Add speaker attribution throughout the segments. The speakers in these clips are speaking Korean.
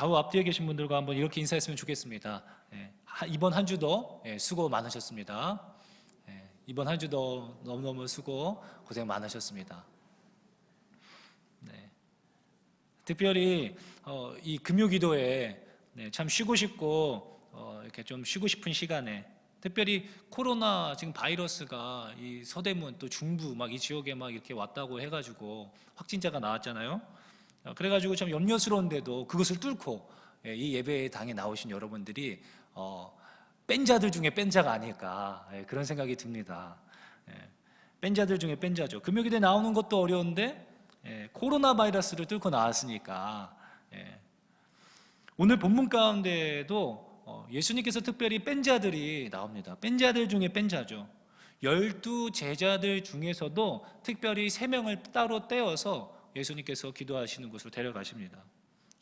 Speaker 1: 좌우 앞뒤에 계신 분들과 한번 이렇게 인사했으면 좋겠습니다. 이번 한 주도 수고 많으셨습니다. 이번 한 주도 너무너무 수고 고생 많으셨습니다. 특별히 이 금요기도에 참 쉬고 싶고 이렇게 좀 쉬고 싶은 시간에, 특별히 코로나 지금 바이러스가 이 서대문 또 중부 막 이 지역에 막 이렇게 왔다고 해가지고 확진자가 나왔잖아요. 그래가지고 참 염려스러운데도 그것을 뚫고 이 예배에 당에 나오신 여러분들이 뺀 자들 중에 뺀 자가 아닐까, 그런 생각이 듭니다. 뺀 자들 중에 뺀 자죠. 금요기도에 나오는 것도 어려운데 코로나 바이러스를 뚫고 나왔으니까. 오늘 본문 가운데에도 예수님께서 특별히 뺀 자들이 나옵니다. 뺀 자들 중에 뺀 자죠. 12 제자들 중에서도 특별히 3명을 따로 떼어서 예수님께서 기도하시는 곳으로 데려가십니다.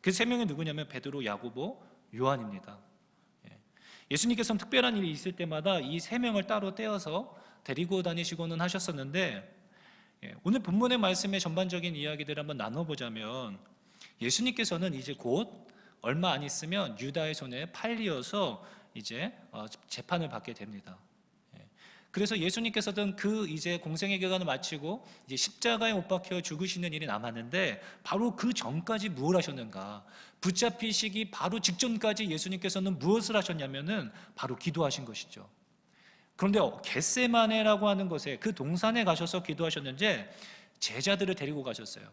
Speaker 1: 그 3명이 누구냐면 베드로, 야고보, 요한입니다. 예수님께서는 특별한 일이 있을 때마다 이 3명을 따로 떼어서 데리고 다니시고는 하셨었는데, 오늘 본문의 말씀의 전반적인 이야기들을 한번 나눠보자면, 예수님께서는 이제 곧 얼마 안 있으면 유다의 손에 팔리어서 이제 재판을 받게 됩니다. 그래서 예수님께서는 그 이제 공생의 기간을 마치고 이제 십자가에 못 박혀 죽으시는 일이 남았는데, 바로 그 전까지 무엇을 하셨는가? 붙잡히시기 바로 직전까지 예수님께서는 무엇을 하셨냐면은 바로 기도하신 것이죠. 그런데 겟세마네라고 하는 곳에, 그 동산에 가셔서 기도하셨는데 제자들을 데리고 가셨어요.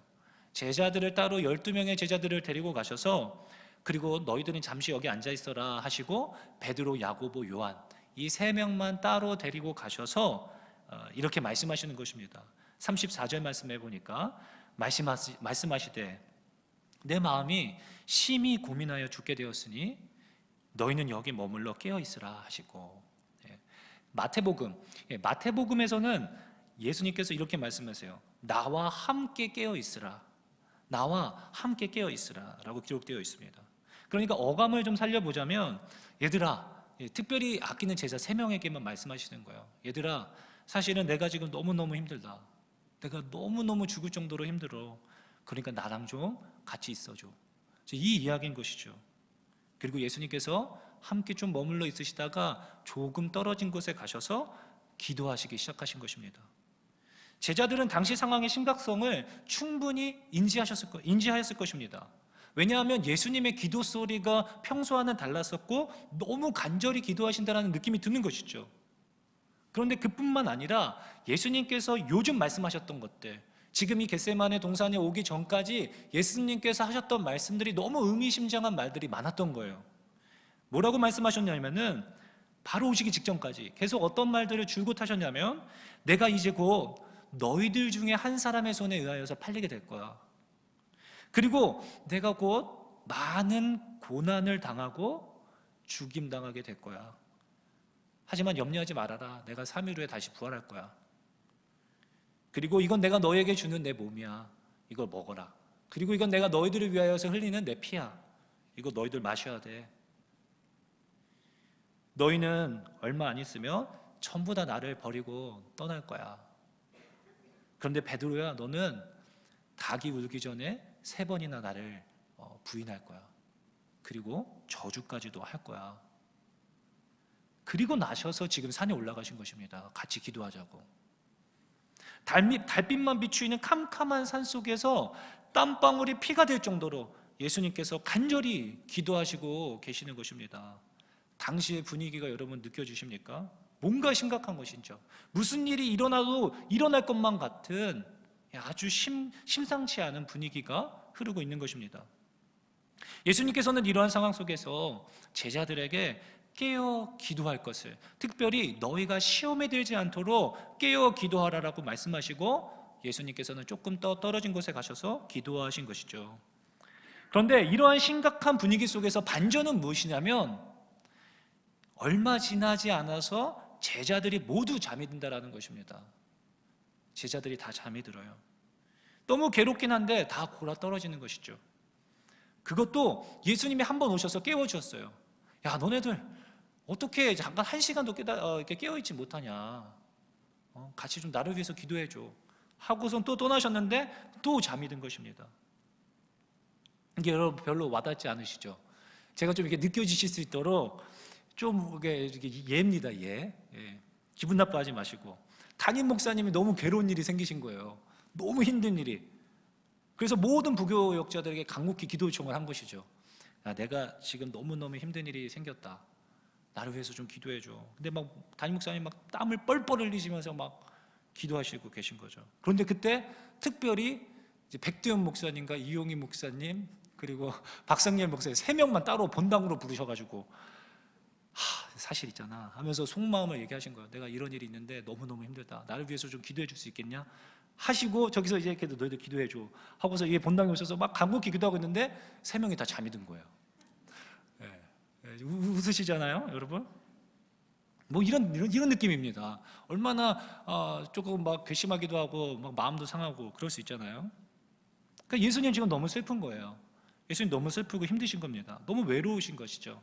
Speaker 1: 제자들을 따로 12명의 제자들을 데리고 가셔서, 그리고 너희들은 잠시 여기 앉아 있어라 하시고 베드로, 야고보, 요한 이 3명만 따로 데리고 가셔서 이렇게 말씀하시는 것입니다. 34절 말씀해 보니까 말씀하시되 내 마음이 심히 고민하여 죽게 되었으니 너희는 여기 머물러 깨어 있으라 하시고, 마태복음에서는 예수님께서 이렇게 말씀하세요. 나와 함께 깨어 있으라, 나와 함께 깨어 있으라 라고 기록되어 있습니다. 그러니까 어감을 좀 살려보자면, 얘들아, 특별히 아끼는 제자 3명에게만 말씀하시는 거예요. 얘들아, 사실은 내가 지금 너무너무 힘들다, 내가 너무너무 죽을 정도로 힘들어. 그러니까 나랑 좀 같이 있어줘. 이 이야기인 것이죠. 그리고 예수님께서 함께 좀 머물러 있으시다가 조금 떨어진 곳에 가셔서 기도하시기 시작하신 것입니다. 제자들은 당시 상황의 심각성을 충분히 인지하였을 것입니다. 왜냐하면 예수님의 기도 소리가 평소와는 달랐었고 너무 간절히 기도하신다는 느낌이 드는 것이죠. 그런데 그뿐만 아니라 예수님께서 요즘 말씀하셨던 것들, 지금 이 겟세마네 동산에 오기 전까지 예수님께서 하셨던 말씀들이 너무 의미심장한 말들이 많았던 거예요. 뭐라고 말씀하셨냐면은 바로 오시기 직전까지 계속 어떤 말들을 줄곧 하셨냐면, 내가 이제 곧 너희들 중에 한 사람의 손에 의하여서 팔리게 될 거야. 그리고 내가 곧 많은 고난을 당하고 죽임당하게 될 거야. 하지만 염려하지 말아라, 내가 3일 후에 다시 부활할 거야. 그리고 이건 내가 너에게 주는 내 몸이야, 이걸 먹어라. 그리고 이건 내가 너희들을 위하여서 흘리는 내 피야, 이거 너희들 마셔야 돼. 너희는 얼마 안 있으면 전부 다 나를 버리고 떠날 거야. 그런데 베드로야, 너는 닭이 울기 전에 3번이나 나를 부인할 거야. 그리고 저주까지도 할 거야. 그리고 나셔서 지금 산에 올라가신 것입니다. 같이 기도하자고. 달빛만 비추이는 캄캄한 산 속에서 땀방울이 피가 될 정도로 예수님께서 간절히 기도하시고 계시는 것입니다. 당시의 분위기가 여러분 느껴지십니까? 뭔가 심각한 것이죠. 무슨 일이 일어나도 일어날 것만 같은 아주 심상치 않은 분위기가 흐르고 있는 것입니다. 예수님께서는 이러한 상황 속에서 제자들에게 깨어 기도할 것을, 특별히 너희가 시험에 들지 않도록 깨어 기도하라라고 말씀하시고, 예수님께서는 조금 더 떨어진 곳에 가셔서 기도하신 것이죠. 그런데 이러한 심각한 분위기 속에서 반전은 무엇이냐면, 얼마 지나지 않아서 제자들이 모두 잠이 든다라는 것입니다. 제자들이 다 잠이 들어요. 너무 괴롭긴 한데 다 골아 떨어지는 것이죠. 그것도 예수님이 한 번 오셔서 깨워주셨어요. 야, 너네들 어떻게 잠깐 1시간도 이렇게 깨어있지 못하냐, 같이 좀 나를 위해서 기도해줘 하고선 또 떠나셨는데 또 잠이 든 것입니다. 이게 여러분 별로 와닿지 않으시죠? 제가 좀 이렇게 느껴지실 수 있도록 좀 이렇게 예입니다. 예. 기분 나빠하지 마시고. 담임 목사님이 너무 괴로운 일이 생기신 거예요. 너무 힘든 일이. 그래서 모든 부교역자들에게 간곡히 기도 요청을 한 것이죠. 야, 내가 지금 너무너무 힘든 일이 생겼다. 나를 위해서 좀 기도해 줘. 근데 막 담임 목사님 막 땀을 뻘뻘 흘리시면서 막 기도하시고 계신 거죠. 그런데 그때 특별히 이제 백두현 목사님과 이용희 목사님 그리고 박성열 목사님 3명만 따로 본당으로 부르셔가지고 사실 있잖아 하면서 속마음을 얘기하신 거예요. 내가 이런 일이 있는데 너무너무 힘들다. 나를 위해서 좀 기도해 줄 수 있겠냐? 하시고 저기서 이제 너희들 기도해 줘 하고서 이 본당에 오셔서 막 간곡히 기도하고 있는데 3명이 다 잠이 든 거예요. 웃으시잖아요, 여러분? 뭐 이런 느낌입니다. 얼마나 조금 막 괘씸하기도 하고 막 마음도 상하고 그럴 수 있잖아요. 그러니까 예수님 지금 너무 슬픈 거예요. 예수님 너무 슬프고 힘드신 겁니다. 너무 외로우신 것이죠.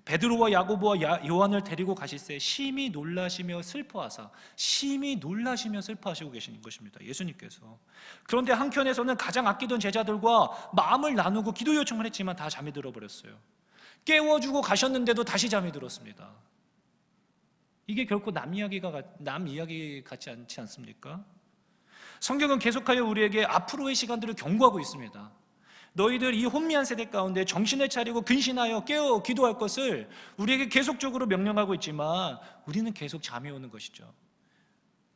Speaker 1: 베드로와 야고보와 요한을 데리고 가실새 심히 놀라시며 슬퍼하사 심히 놀라시며 슬퍼하시고 계시는 것입니다. 예수님께서. 그런데 한켠에서는 가장 아끼던 제자들과 마음을 나누고 기도 요청을 했지만 다 잠이 들어버렸어요. 깨워주고 가셨는데도 다시 잠이 들었습니다. 이게 결코 남 이야기 같지 않지 않습니까? 성경은 계속하여 우리에게 앞으로의 시간들을 경고하고 있습니다. 너희들 이 혼미한 세대 가운데 정신을 차리고 근신하여 깨어 기도할 것을 우리에게 계속적으로 명령하고 있지만 우리는 계속 잠이 오는 것이죠.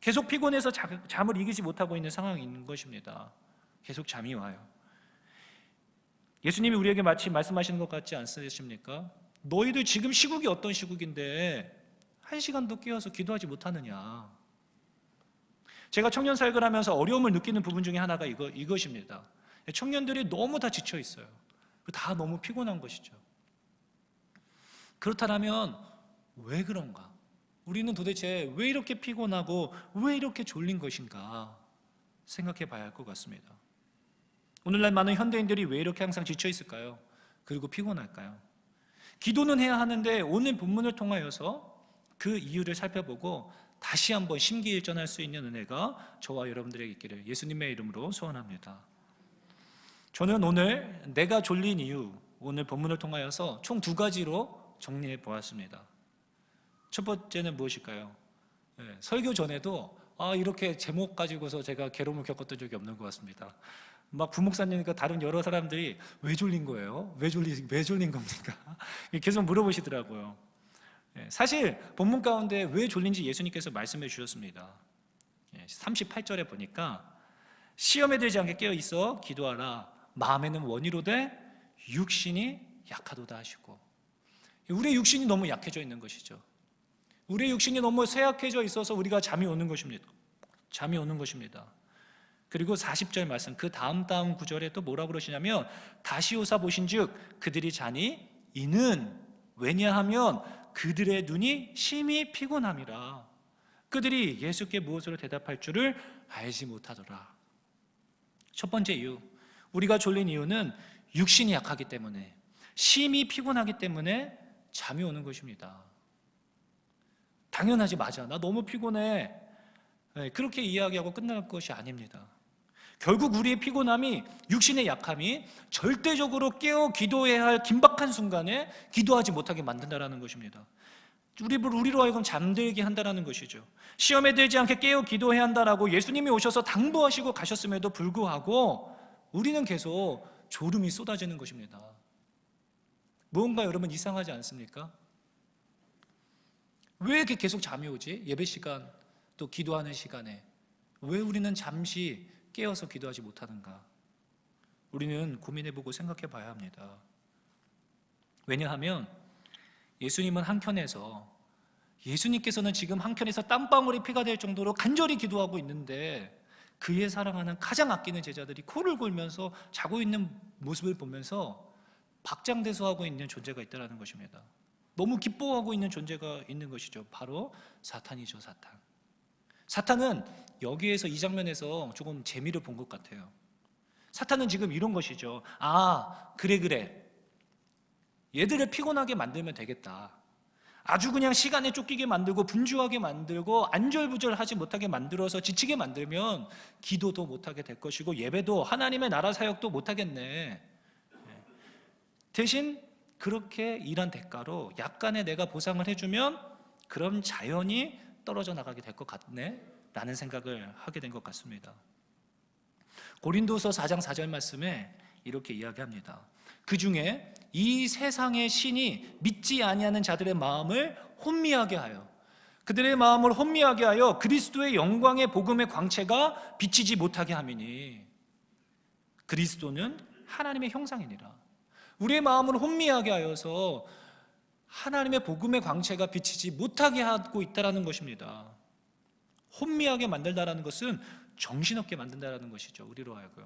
Speaker 1: 계속 피곤해서 잠을 이기지 못하고 있는 상황이 있는 것입니다. 계속 잠이 와요. 예수님이 우리에게 마치 말씀하시는 것 같지 않으십니까? 너희들 지금 시국이 어떤 시국인데 1시간도 깨어서 기도하지 못하느냐. 제가 청년 사역을 하면서 어려움을 느끼는 부분 중에 하나가 이것입니다. 청년들이 너무 다 지쳐 있어요. 다 너무 피곤한 것이죠. 그렇다면 왜 그런가? 우리는 도대체 왜 이렇게 피곤하고 왜 이렇게 졸린 것인가 생각해 봐야 할 것 같습니다. 오늘날 많은 현대인들이 왜 이렇게 항상 지쳐 있을까요? 그리고 피곤할까요? 기도는 해야 하는데 오늘 본문을 통하여서 그 이유를 살펴보고 다시 한번 심기일전할 수 있는 은혜가 저와 여러분들에게 있기를 예수님의 이름으로 소원합니다. 저는 오늘 내가 졸린 이유, 오늘 본문을 통하여서 총 2가지로 정리해 보았습니다. 첫 번째는 무엇일까요? 설교 전에도 이렇게 제목 가지고서 제가 괴로움을 겪었던 적이 없는 것 같습니다. 막 부목사님과 다른 여러 사람들이 왜 졸린 거예요? 왜 졸린 겁니까? 계속 물어보시더라고요. 사실 본문 가운데 왜 졸린지 예수님께서 말씀해 주셨습니다. 38절에 보니까 시험에 들지 않게 깨어 있어 기도하라. 마음에는 원이로되 육신이 약하도다 하시고, 우리의 육신이 너무 약해져 있는 것이죠. 우리의 육신이 너무 쇠약해져 있어서 우리가 잠이 오는 것입니다. 그리고 40절 말씀, 그 다음 구절에 또 뭐라고 그러시냐면 다시 오사 보신즉 그들이 자니 이는 왜냐하면 그들의 눈이 심히 피곤함이라. 그들이 예수께 무엇으로 대답할 줄을 알지 못하더라. 첫 번째 이유, 우리가 졸린 이유는 육신이 약하기 때문에, 심히 피곤하기 때문에 잠이 오는 것입니다. 당연하지, 맞아, 나 너무 피곤해, 그렇게 이야기하고 끝날 것이 아닙니다. 결국 우리의 피곤함이, 육신의 약함이 절대적으로 깨어 기도해야 할 긴박한 순간에 기도하지 못하게 만든다는 것입니다. 우리로 하여금 잠들게 한다는 것이죠. 시험에 들지 않게 깨어 기도해야 한다라고 예수님이 오셔서 당부하시고 가셨음에도 불구하고 우리는 계속 졸음이 쏟아지는 것입니다. 무언가 여러분 이상하지 않습니까? 왜 이렇게 계속 잠이 오지? 예배 시간, 또 기도하는 시간에 왜 우리는 잠시 깨어서 기도하지 못하는가? 우리는 고민해보고 생각해 봐야 합니다. 왜냐하면 예수님은 예수님께서는 지금 한켠에서 땀방울이 피가 될 정도로 간절히 기도하고 있는데 그의 사랑하는 가장 아끼는 제자들이 코를 골면서 자고 있는 모습을 보면서 박장대소하고 있는 존재가 있다는 것입니다. 너무 기뻐하고 있는 존재가 있는 것이죠. 바로 사탄이죠. 사탄은 여기에서, 이 장면에서 조금 재미를 본 것 같아요. 사탄은 지금 이런 것이죠. 그래, 얘들을 피곤하게 만들면 되겠다. 아주 그냥 시간에 쫓기게 만들고 분주하게 만들고 안절부절하지 못하게 만들어서 지치게 만들면 기도도 못하게 될 것이고 예배도, 하나님의 나라 사역도 못하겠네. 대신 그렇게 일한 대가로 약간의 내가 보상을 해주면 그럼 자연히 떨어져 나가게 될 것 같네 라는 생각을 하게 된 것 같습니다. 고린도서 4장 4절 말씀에 이렇게 이야기합니다. 그 중에 이 세상의 신이 믿지 아니하는 자들의 마음을 혼미하게 하여 그들의 마음을 혼미하게 하여 그리스도의 영광의 복음의 광채가 비치지 못하게 함이니 그리스도는 하나님의 형상이니라. 우리의 마음을 혼미하게 하여서 하나님의 복음의 광채가 비치지 못하게 하고 있다는 것입니다. 혼미하게 만들다라는 것은 정신없게 만든다는 것이죠. 우리로 하여금.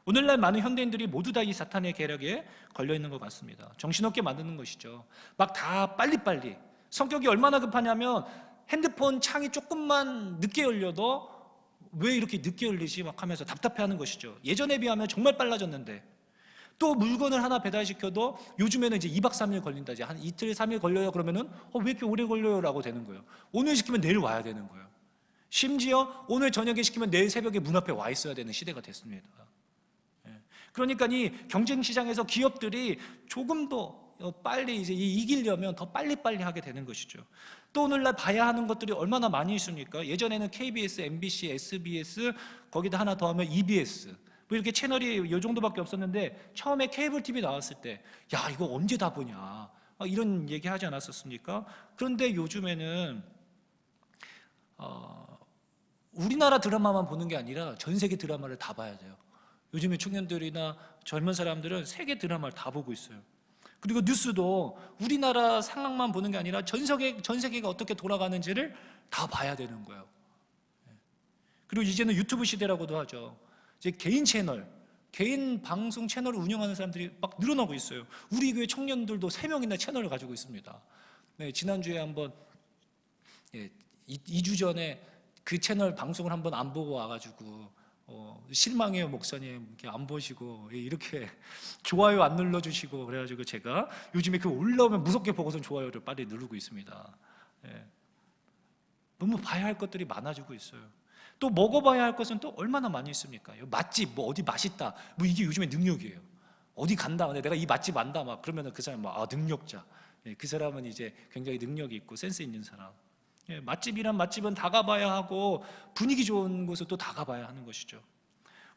Speaker 1: 오늘날 많은 현대인들이 모두 다 이 사탄의 계략에 걸려있는 것 같습니다. 정신없게 만드는 것이죠. 막 다 빨리빨리. 성격이 얼마나 급하냐면 핸드폰 창이 조금만 늦게 열려도 왜 이렇게 늦게 열리지 막 하면서 답답해하는 것이죠. 예전에 비하면 정말 빨라졌는데 또 물건을 하나 배달시켜도 요즘에는 이제 2박 3일 걸린다. 이제 한 이틀 3일 걸려요. 그러면은 왜 이렇게 오래 걸려요? 라고 되는 거예요. 오늘 시키면 내일 와야 되는 거예요. 심지어 오늘 저녁에 시키면 내일 새벽에 문 앞에 와 있어야 되는 시대가 됐습니다. 그러니까 이 경쟁 시장에서 기업들이 조금 더 빨리 이제 이기려면 더 빨리빨리 하게 되는 것이죠. 또 오늘날 봐야 하는 것들이 얼마나 많이 있습니까? 예전에는 KBS, MBC, SBS 거기다 하나 더 하면 EBS 뭐 이렇게 채널이 이 정도밖에 없었는데 처음에 케이블 TV 나왔을 때 야 이거 언제 다 보냐 이런 얘기 하지 않았었습니까? 그런데 요즘에는 우리나라 드라마만 보는 게 아니라 전 세계 드라마를 다 봐야 돼요. 요즘에 청년들이나 젊은 사람들은 세계 드라마를 다 보고 있어요. 그리고 뉴스도 우리나라 상황만 보는 게 아니라 전 세계가 어떻게 돌아가는지를 다 봐야 되는 거예요. 그리고 이제는 유튜브 시대라고도 하죠. 이제 개인 채널, 개인 방송 채널을 운영하는 사람들이 막 늘어나고 있어요. 우리 교회 청년들도 3명이나 채널을 가지고 있습니다. 네, 지난주에 한번 2주 전에 그 채널 방송을 한번 안 보고 와가지고 실망해요 목사님 이렇게 안 보시고 이렇게 좋아요 안 눌러주시고 그래가지고 제가 요즘에 그 올라오면 무섭게 보고선 좋아요를 빨리 누르고 있습니다. 너무 봐야 할 것들이 많아지고 있어요. 또 먹어봐야 할 것은 또 얼마나 많이 있습니까? 맛집 뭐 어디 맛있다 뭐 이게 요즘에 능력이에요. 어디 간다 내가 이 맛집 안다 막 그러면 그 사람 능력자. 그 사람은 이제 굉장히 능력이 있고 센스 있는 사람. 맛집이란 맛집은 다 가봐야 하고 분위기 좋은 곳은 또 다 가봐야 하는 것이죠.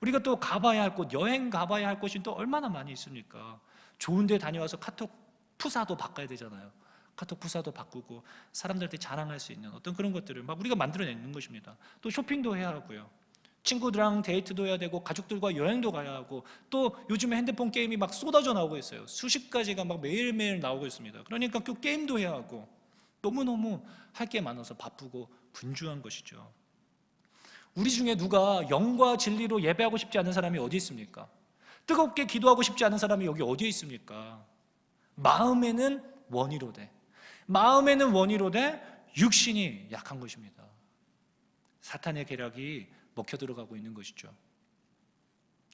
Speaker 1: 우리가 또 가봐야 할 곳, 여행 가봐야 할 곳이 또 얼마나 많이 있습니까? 좋은 데 다녀와서 카톡 푸사도 바꿔야 되잖아요. 카톡 푸사도 바꾸고 사람들한테 자랑할 수 있는 어떤 그런 것들을 막 우리가 만들어내는 것입니다. 또 쇼핑도 해야 하고요. 친구들랑 데이트도 해야 되고 가족들과 여행도 가야 하고 또 요즘에 핸드폰 게임이 막 쏟아져 나오고 있어요. 수십 가지가 막 매일매일 나오고 있습니다. 그러니까 그 게임도 해야 하고 너무너무 할 게 많아서 바쁘고 분주한 것이죠. 우리 중에 누가 영과 진리로 예배하고 싶지 않은 사람이 어디 있습니까? 뜨겁게 기도하고 싶지 않은 사람이 여기 어디에 있습니까? 마음에는 원이로되 육신이 약한 것입니다. 사탄의 계략이 먹혀 들어가고 있는 것이죠.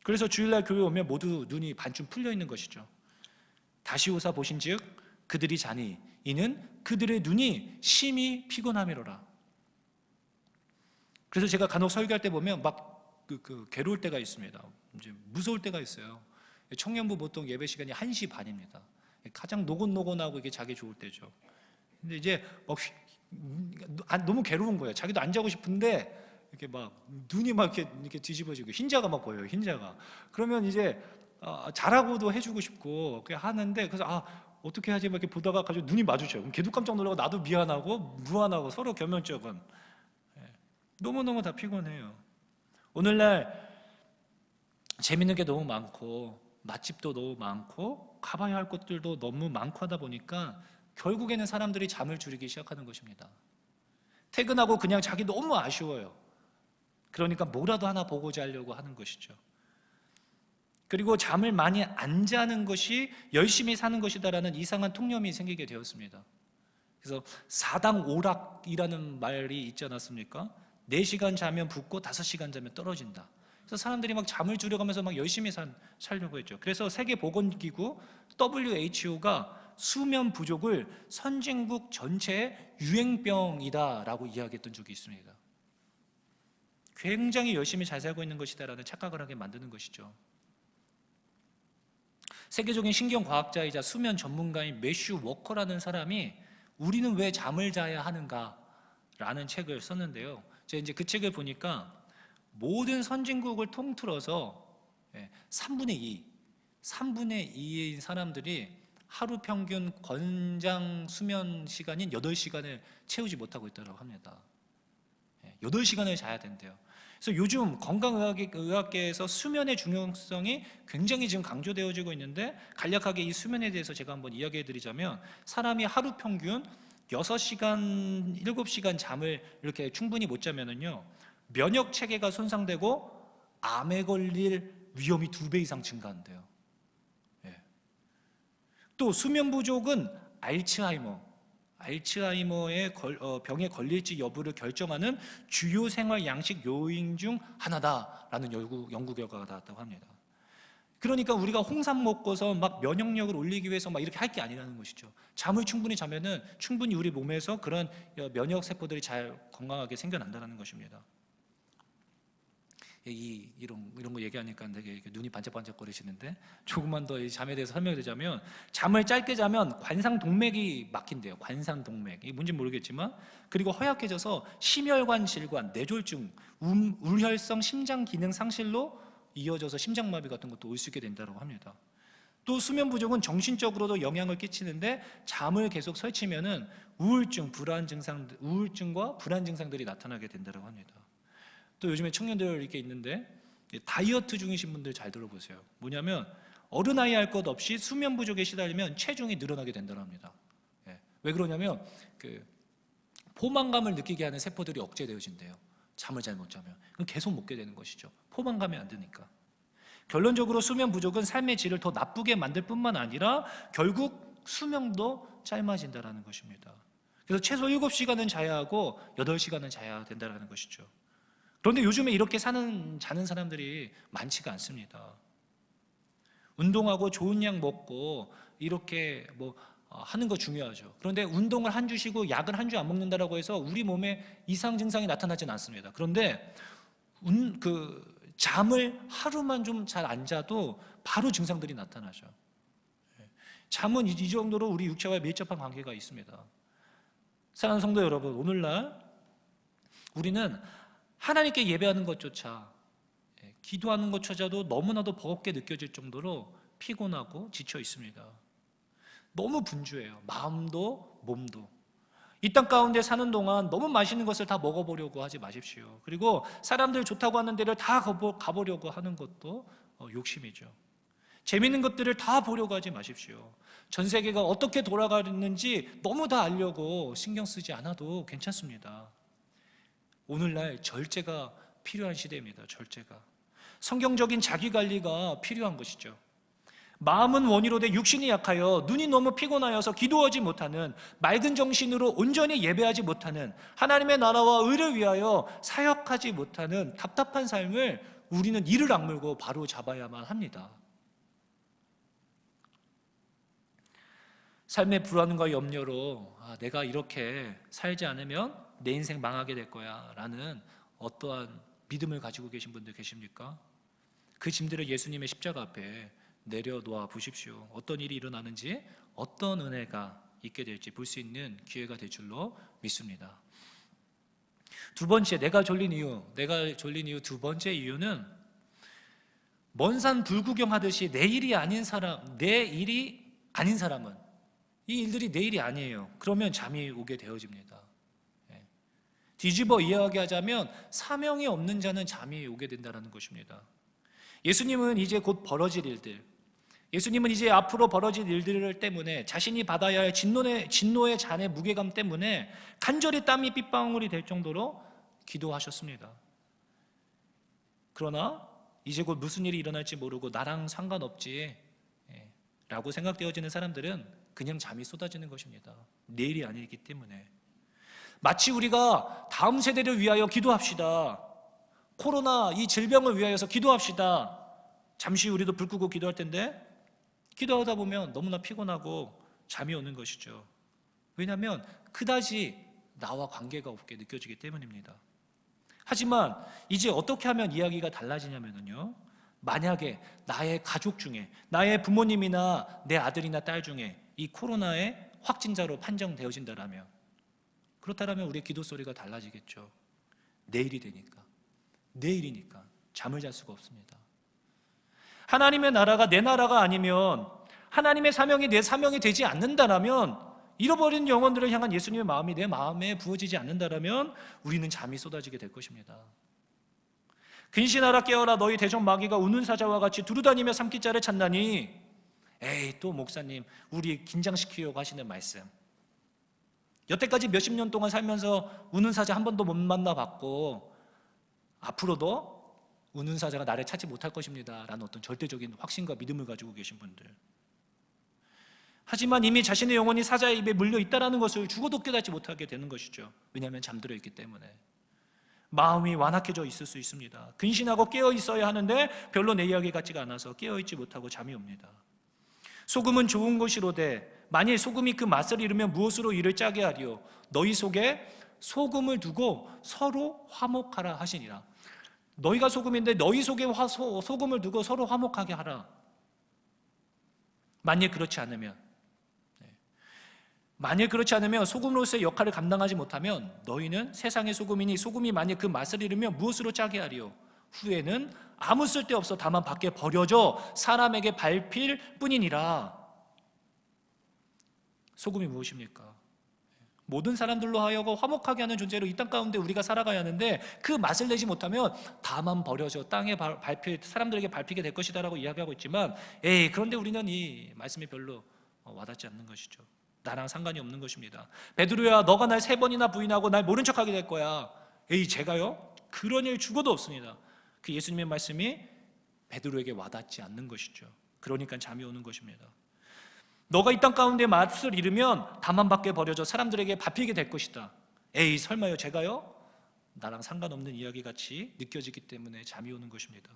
Speaker 1: 그래서 주일날 교회 오면 모두 눈이 반쯤 풀려 있는 것이죠. 다시 오사 보신즉 그들이 자니 이는 그들의 눈이 심히 피곤함이로라. 그래서 제가 간혹 설교할 때 보면 막 괴로울 때가 있습니다. 이제 무서울 때가 있어요. 청년부 보통 예배 시간이 1시 반입니다. 가장 노곤노곤하고 이게 자기 좋을 때죠. 근데 이제 막 너무 괴로운 거예요. 자기도 안 자고 싶은데 이렇게 막 눈이 막 이렇게 뒤집어지고 흰자가 막 보여요. 흰자가. 그러면 이제 자라고도 해주고 싶고 하는데 그래서 어떻게 하지 막 이렇게 보다가 가지고 눈이 마주쳐요. 그럼 걔도 깜짝 놀라고 나도 미안하고 무안하고 서로 겸연쩍은 너무너무 다 피곤해요. 오늘날 재밌는 게 너무 많고 맛집도 너무 많고 가봐야 할 곳들도 너무 많고 하다 보니까 결국에는 사람들이 잠을 줄이기 시작하는 것입니다. 퇴근하고 그냥 자기 너무 아쉬워요. 그러니까 뭐라도 하나 보고자 하려고 하는 것이죠. 그리고 잠을 많이 안 자는 것이 열심히 사는 것이다라는 이상한 통념이 생기게 되었습니다. 그래서 사당 오락이라는 말이 있지 않았습니까? 4시간 자면 붓고 5시간 자면 떨어진다. 그래서 사람들이 막 잠을 줄여가면서 막 열심히 살려고 했죠. 그래서 세계보건기구 WHO가 수면 부족을 선진국 전체의 유행병이다라고 이야기했던 적이 있습니다. 굉장히 열심히 잘 살고 있는 것이다라는 착각을 하게 만드는 것이죠. 세계적인 신경과학자이자 수면 전문가인 매슈 워커라는 사람이 우리는 왜 잠을 자야 하는가? 라는 책을 썼는데요. 제가 이제 그 책을 보니까 모든 선진국을 통틀어서 3분의 2인 사람들이 하루 평균 권장 수면 시간인 8시간을 채우지 못하고 있다고 합니다. 8시간을 자야 된대요. 그래서 요즘 건강의학계에서 수면의 중요성이 굉장히 지금 강조되어지고 있는데, 간략하게 이 수면에 대해서 제가 한번 이야기해 드리자면, 사람이 하루 평균 6시간, 7시간 잠을 이렇게 충분히 못 자면은요, 면역 체계가 손상되고 암에 걸릴 위험이 2배 이상 증가한대요. 또 수면 부족은 알츠하이머의 병에 걸릴지 여부를 결정하는 주요 생활 양식 요인 중 하나다라는 연구 결과가 나왔다고 합니다. 그러니까 우리가 홍삼 먹고서 막 면역력을 올리기 위해서 막 이렇게 할 게 아니라는 것이죠. 잠을 충분히 자면은 충분히 우리 몸에서 그런 면역 세포들이 잘 건강하게 생겨난다는 것입니다. 이런 거 얘기하니까 되게 눈이 반짝반짝 거리시는데, 조금만 더 이 잠에 대해서 설명을 드리자면, 잠을 짧게 자면 관상동맥이 막힌대요. 관상동맥, 이게 뭔지 모르겠지만, 그리고 허약해져서 심혈관 질환, 뇌졸중, 우혈성 심장 기능 상실로 이어져서 심장마비 같은 것도 올 수 있게 된다고 합니다. 또 수면 부족은 정신적으로도 영향을 끼치는데, 잠을 계속 설치면은 우울증과 불안 증상들이 나타나게 된다고 합니다. 또 요즘에 청년들 이렇게 있는데, 다이어트 중이신 분들 잘 들어보세요. 뭐냐면 어른아이 할 것 없이 수면 부족에 시달리면 체중이 늘어나게 된다고 합니다. 왜 그러냐면 포만감을 느끼게 하는 세포들이 억제되어진대요. 잠을 잘 못 자면. 그럼 계속 먹게 되는 것이죠. 포만감이 안 드니까. 결론적으로 수면 부족은 삶의 질을 더 나쁘게 만들 뿐만 아니라 결국 수명도 짧아진다는 것입니다. 그래서 최소 7시간은 자야 하고 8시간은 자야 된다는 것이죠. 그런데 요즘에 이렇게 자는 사람들이 많지가 않습니다. 운동하고 좋은 약 먹고 이렇게 하는 거 중요하죠. 그런데 운동을 한 주 쉬고 약을 한 주 안 먹는다라고 해서 우리 몸에 이상 증상이 나타나지는 않습니다. 그런데 잠을 하루만 좀 잘 안 자도 바로 증상들이 나타나죠. 잠은 이 정도로 우리 육체와 밀접한 관계가 있습니다. 사랑하는 성도 여러분, 오늘날 우리는 하나님께 예배하는 것조차, 기도하는 것조차도 너무나도 버겁게 느껴질 정도로 피곤하고 지쳐 있습니다. 너무 분주해요. 마음도 몸도. 이 땅 가운데 사는 동안 너무 맛있는 것을 다 먹어보려고 하지 마십시오. 그리고 사람들 좋다고 하는 데를 다 가보려고 하는 것도 욕심이죠. 재밌는 것들을 다 보려고 하지 마십시오. 전 세계가 어떻게 돌아가는지 너무 다 알려고 신경 쓰지 않아도 괜찮습니다. 오늘날 절제가 필요한 시대입니다. 절제가. 성경적인 자기관리가 필요한 것이죠. 마음은 원이로되 육신이 약하여 눈이 너무 피곤하여서 기도하지 못하는, 맑은 정신으로 온전히 예배하지 못하는, 하나님의 나라와 의를 위하여 사역하지 못하는 답답한 삶을 우리는 이를 악물고 바로 잡아야만 합니다. 삶의 불안과 염려로 내가 이렇게 살지 않으면 내 인생 망하게 될 거야 라는 어떠한 믿음을 가지고 계신 분들 계십니까? 그 짐들을 예수님의 십자가 앞에 내려놓아 보십시오. 어떤 일이 일어나는지, 어떤 은혜가 있게 될지 볼 수 있는 기회가 될 줄로 믿습니다. 두 번째, 내가 졸린 이유 두 번째 이유는, 먼 산 불구경하듯이 내 일이 아닌 사람은, 이 일들이 내 일이 아니에요. 그러면 잠이 오게 되어집니다. 뒤집어 이야기하자면 사명이 없는 자는 잠이 오게 된다는 것입니다. 예수님은 이제 곧 벌어질 일들, 예수님은 이제 앞으로 벌어질 일들 때문에 자신이 받아야 할 진노의 잔의 무게감 때문에 간절히 땀이 빗방울이 될 정도로 기도하셨습니다. 그러나 이제 곧 무슨 일이 일어날지 모르고 나랑 상관없지 라고 생각되어지는 사람들은 그냥 잠이 쏟아지는 것입니다. 내일이 아니기 때문에. 마치 우리가 다음 세대를 위하여 기도합시다, 코로나 이 질병을 위하여서 기도합시다, 잠시 우리도 불 끄고 기도할 텐데 기도하다 보면 너무나 피곤하고 잠이 오는 것이죠. 왜냐하면 그다지 나와 관계가 없게 느껴지기 때문입니다. 하지만 이제 어떻게 하면 이야기가 달라지냐면요, 만약에 나의 가족 중에, 나의 부모님이나 내 아들이나 딸 중에 이 코로나의 확진자로 판정되어진다라면, 그렇다면 우리의 기도 소리가 달라지겠죠. 내일이 되니까, 내일이니까 잠을 잘 수가 없습니다. 하나님의 나라가 내 나라가 아니면, 하나님의 사명이 내 사명이 되지 않는다라면, 잃어버린 영혼들을 향한 예수님의 마음이 내 마음에 부어지지 않는다라면 우리는 잠이 쏟아지게 될 것입니다. 근신하라 깨어라, 너희 대적 마귀가 우는 사자와 같이 두루다니며 삼킬 자를 찾나니. 에이, 또 목사님 우리 긴장시키려고 하시는 말씀. 여태까지 몇십 년 동안 살면서 우는 사자 한 번도 못 만나봤고 앞으로도 우는 사자가 나를 찾지 못할 것입니다 라는 어떤 절대적인 확신과 믿음을 가지고 계신 분들, 하지만 이미 자신의 영혼이 사자의 입에 물려 있다는 것을 죽어도 깨닫지 못하게 되는 것이죠. 왜냐하면 잠들어 있기 때문에. 마음이 완악해져 있을 수 있습니다. 근신하고 깨어 있어야 하는데 별로 내 이야기 같지가 않아서 깨어 있지 못하고 잠이 옵니다. 소금은 좋은 것이로되 만일 소금이 그 맛을 잃으면 무엇으로 이를 짜게 하리요? 너희 속에 소금을 두고 서로 화목하라 하시니라. 너희가 소금인데 너희 속에 소금을 두고 서로 화목하게 하라. 만일 그렇지 않으면 소금으로서의 역할을 감당하지 못하면 너희는 세상의 소금이니 소금이 만일 그 맛을 잃으면 무엇으로 짜게 하리요? 후에는 아무 쓸데없어 다만 밖에 버려져 사람에게 밟힐 뿐이니라. 소금이 무엇입니까? 모든 사람들로 하여금 화목하게 하는 존재로 이 땅 가운데 우리가 살아가야 하는데 그 맛을 내지 못하면 다만 버려져 땅에 사람들에게 밟히게 될 것이다 라고 이야기하고 있지만, 그런데 우리는 이 말씀이 별로 와닿지 않는 것이죠. 나랑 상관이 없는 것입니다. 베드로야, 너가 날 3번이나 부인하고 날 모른 척하게 될 거야. 제가요? 그런 일 죽어도 없습니다. 그 예수님의 말씀이 베드로에게 와닿지 않는 것이죠. 그러니까 잠이 오는 것입니다. 너가 이 땅 가운데 맛을 잃으면 다만 밖에 버려져 사람들에게 밟히게 될 것이다. 설마요? 제가요? 나랑 상관없는 이야기같이 느껴지기 때문에 잠이 오는 것입니다.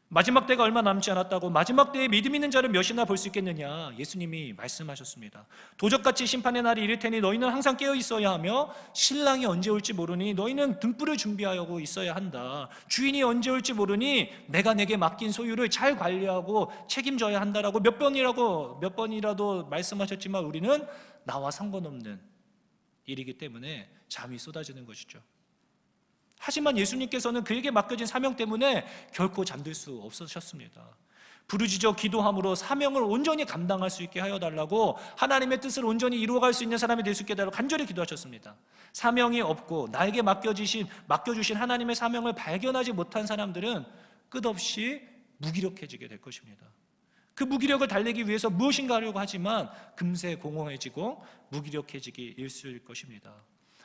Speaker 1: 마지막 때가 얼마 남지 않았다고 마지막 때에 믿음 있는 자를 몇이나 볼 수 있겠느냐? 예수님이 말씀하셨습니다. 도적같이 심판의 날이 이를 테니 너희는 항상 깨어 있어야 하며 신랑이 언제 올지 모르니 너희는 등불을 준비하고 있어야 한다. 주인이 언제 올지 모르니 내가 내게 맡긴 소유를 잘 관리하고 책임져야 한다라고 몇 번이라도 말씀하셨지만 우리는 나와 상관없는 일이기 때문에 잠이 쏟아지는 것이죠. 하지만 예수님께서는 그에게 맡겨진 사명 때문에 결코 잠들 수 없으셨습니다. 부르짖어 기도함으로 사명을 온전히 감당할 수 있게 하여 달라고, 하나님의 뜻을 온전히 이루어갈 수 있는 사람이 될 수 있게 해달라고 간절히 기도하셨습니다. 사명이 없고 나에게 맡겨주신 하나님의 사명을 발견하지 못한 사람들은 끝없이 무기력해지게 될 것입니다. 그 무기력을 달래기 위해서 무엇인가 하려고 하지만 금세 공허해지고 무기력해지기 일쑤일 것입니다.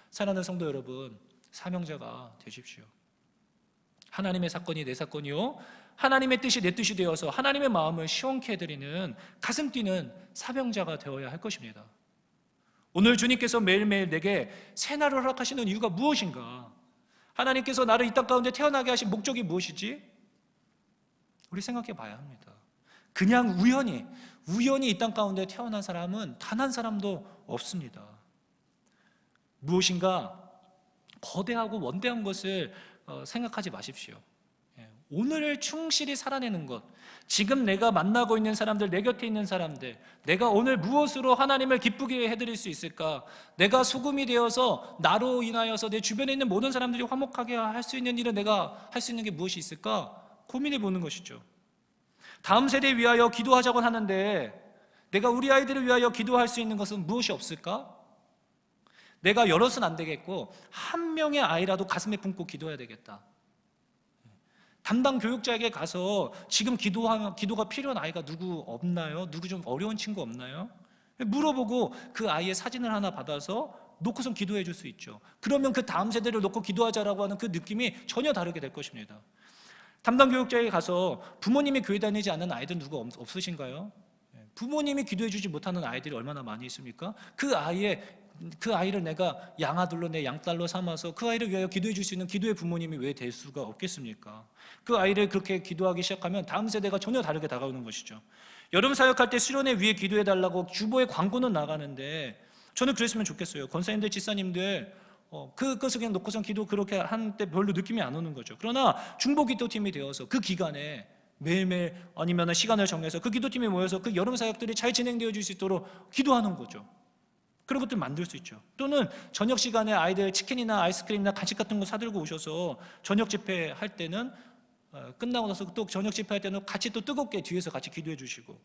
Speaker 1: 사랑하는 성도 여러분, 사명자가 되십시오. 하나님의 사건이 내 사건이요 하나님의 뜻이 내 뜻이 되어서 하나님의 마음을 시원케 해드리는 가슴 뛰는 사명자가 되어야 할 것입니다. 오늘 주님께서 매일매일 내게 새날을 허락하시는 이유가 무엇인가? 하나님께서 나를 이 땅 가운데 태어나게 하신 목적이 무엇이지? 우리 생각해 봐야 합니다. 그냥 우연히 이 땅 가운데 태어난 사람은 단 한 사람도 없습니다. 무엇인가 거대하고 원대한 것을 생각하지 마십시오. 오늘을 충실히 살아내는 것, 지금 내가 만나고 있는 사람들, 내 곁에 있는 사람들, 내가 오늘 무엇으로 하나님을 기쁘게 해드릴 수 있을까? 내가 소금이 되어서 나로 인하여서 내 주변에 있는 모든 사람들이 화목하게 할 수 있는 일은 내가 할 수 있는 게 무엇이 있을까? 고민해 보는 것이죠. 다음 세대에 위하여 기도하자고 하는데 내가 우리 아이들을 위하여 기도할 수 있는 것은 무엇이 없을까? 내가 여럿은 안 되겠고 한 명의 아이라도 가슴에 품고 기도해야 되겠다. 담당 교육자에게 가서 지금 기도가 필요한 아이가 누구 없나요? 누구 좀 어려운 친구 없나요? 물어보고 그 아이의 사진을 하나 받아서 놓고선 기도해 줄 수 있죠. 그러면 그 다음 세대를 놓고 기도하자라고 하는 그 느낌이 전혀 다르게 될 것입니다. 담당 교육자에게 가서 부모님이 교회 다니지 않는 아이들 누구 없으신가요? 부모님이 기도해 주지 못하는 아이들이 얼마나 많이 있습니까? 그 아이를 내가 양아들로 내 양딸로 삼아서 그 아이를 위하여 기도해 줄 수 있는 기도의 부모님이 왜 될 수가 없겠습니까? 그 아이를 그렇게 기도하기 시작하면 다음 세대가 전혀 다르게 다가오는 것이죠. 여름 사역할 때 수련회 위에 기도해 달라고 주보에 광고는 나가는데 저는 그랬으면 좋겠어요. 권사님들, 지사님들 그것을 그냥 놓고선 기도 그렇게 하는데 별로 느낌이 안 오는 거죠. 그러나 중보 기도팀이 되어서 그 기간에 매일매일 아니면 시간을 정해서 그 기도팀이 모여서 그 여름 사역들이 잘 진행되어질 수 있도록 기도하는 거죠. 그런 것들 만들 수 있죠. 또는 저녁 시간에 아이들 치킨이나 아이스크림이나 간식 같은 거 사들고 오셔서 저녁 집회 할 때는 끝나고 나서 또 저녁 집회 할 때는 같이 또 뜨겁게 뒤에서 같이 기도해 주시고,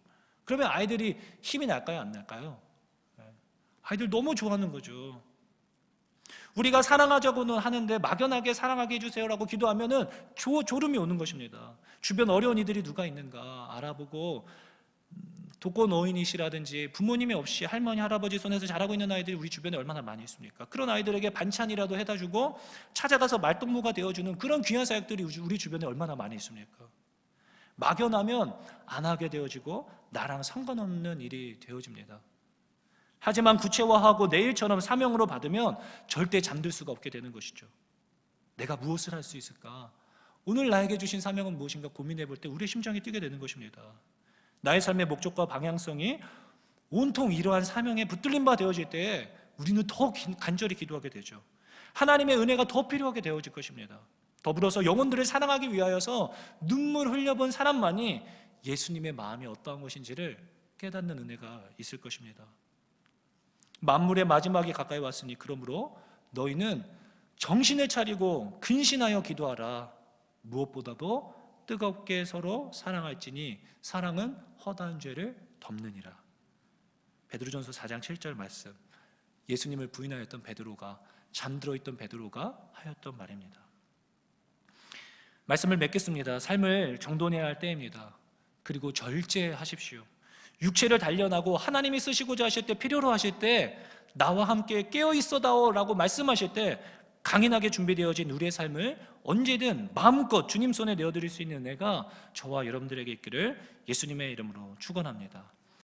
Speaker 1: 그러면 아이들이 힘이 날까요, 안 날까요? 아이들 너무 좋아하는 거죠. 우리가 사랑하자고는 하는데 막연하게 사랑하게 해주세요라고 기도하면은 졸음이 오는 것입니다. 주변 어려운 이들이 누가 있는가 알아보고, 독거노인이시라든지 부모님이 없이 할머니 할아버지 손에서 자라고 있는 아이들이 우리 주변에 얼마나 많이 있습니까? 그런 아이들에게 반찬이라도 해다 주고 찾아가서 말동무가 되어주는 그런 귀한 사역들이 우리 주변에 얼마나 많이 있습니까? 막연하면 안 하게 되어지고 나랑 상관없는 일이 되어집니다. 하지만 구체화하고 내일처럼 사명으로 받으면 절대 잠들 수가 없게 되는 것이죠. 내가 무엇을 할 수 있을까? 오늘 나에게 주신 사명은 무엇인가 고민해 볼 때 우리의 심장이 뛰게 되는 것입니다. 나의 삶의 목적과 방향성이 온통 이러한 사명에 붙들린 바 되어질 때 우리는 더 간절히 기도하게 되죠. 하나님의 은혜가 더 필요하게 되어질 것입니다. 더불어서 영혼들을 사랑하기 위하여서 눈물 흘려본 사람만이 예수님의 마음이 어떠한 것인지를 깨닫는 은혜가 있을 것입니다. 만물의 마지막이 가까이 왔으니 그러므로 너희는 정신을 차리고 근신하여 기도하라. 무엇보다도 뜨겁게 서로 사랑할지니 사랑은 허다한 죄를 덮느니라. 베드로전서 4장 7절 말씀. 예수님을 부인하였던 베드로가, 잠들어 있던 베드로가 하였던 말입니다. 말씀을 맺겠습니다. 삶을 정돈해야 할 때입니다. 그리고 절제하십시오. 육체를 단련하고 하나님이 쓰시고자 하실 때, 필요로 하실 때 나와 함께 깨어 있어다오 라고 말씀하실 때 강인하게 준비되어진 우리의 삶을 언제든 마음껏 주님 손에 내어드릴 수 있는 은혜가 저와 여러분들에게 있기를 예수님의 이름으로 축원합니다.